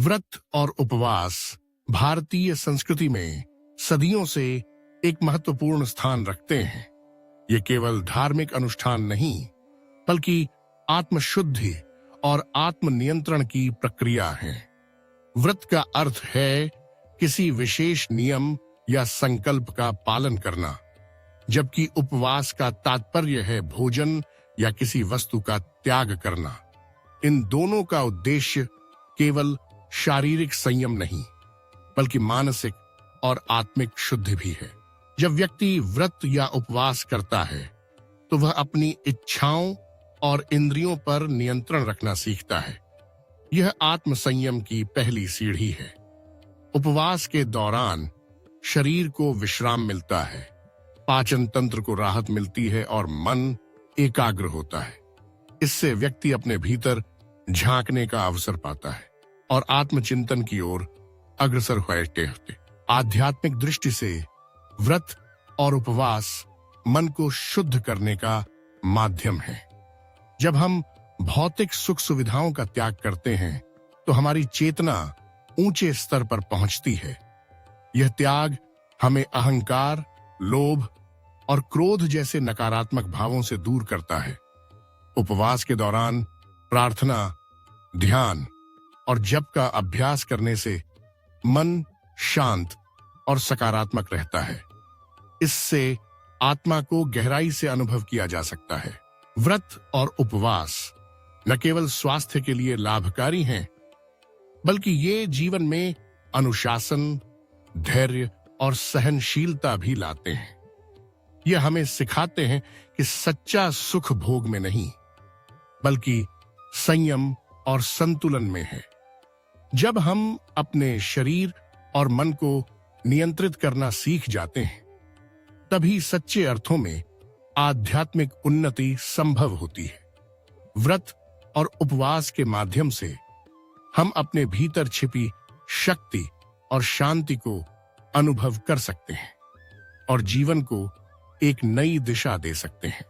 व्रत और उपवास भारतीय संस्कृति में सदियों से एक महत्वपूर्ण स्थान रखते हैं। ये केवल धार्मिक अनुष्ठान नहीं, बल्कि आत्मशुद्धि और आत्मनियंत्रण की प्रक्रिया है। व्रत का अर्थ है किसी विशेष नियम या संकल्प का पालन करना, जबकि उपवास का तात्पर्य है भोजन या किसी वस्तु का त्याग करना। इन दोनों का उद्देश्य केवल शारीरिक संयम नहीं, बल्कि मानसिक और आत्मिक शुद्धि भी है। जब व्यक्ति व्रत या उपवास करता है, तो वह अपनी इच्छाओं और इंद्रियों पर नियंत्रण रखना सीखता है। यह आत्म संयम की पहली सीढ़ी है। उपवास के दौरान शरीर को विश्राम मिलता है, पाचन तंत्र को राहत मिलती है और मन एकाग्र होता है। इससे व्यक्ति अपने भीतर झांकने का अवसर पाता है और आत्मचिंतन की ओर अग्रसर होते होते। आध्यात्मिक दृष्टि से व्रत और उपवास मन को शुद्ध करने का माध्यम है। जब हम भौतिक सुख सुविधाओं का त्याग करते हैं, तो हमारी चेतना ऊंचे स्तर पर पहुंचती है। यह त्याग हमें अहंकार, लोभ और क्रोध जैसे नकारात्मक भावों से दूर करता है। उपवास के दौरान प्रार्थना, ध्यान और जप का अभ्यास करने से मन शांत और सकारात्मक रहता है। इससे आत्मा को गहराई से अनुभव किया जा सकता है। व्रत और उपवास न केवल स्वास्थ्य के लिए लाभकारी हैं, बल्कि ये जीवन में अनुशासन, धैर्य और सहनशीलता भी लाते हैं। यह हमें सिखाते हैं कि सच्चा सुख भोग में नहीं, बल्कि संयम और संतुलन में है। जब हम अपने शरीर और मन को नियंत्रित करना सीख जाते हैं, तभी सच्चे अर्थों में आध्यात्मिक उन्नति संभव होती है। व्रत और उपवास के माध्यम से हम अपने भीतर छिपी शक्ति और शांति को अनुभव कर सकते हैं और जीवन को एक नई दिशा दे सकते हैं।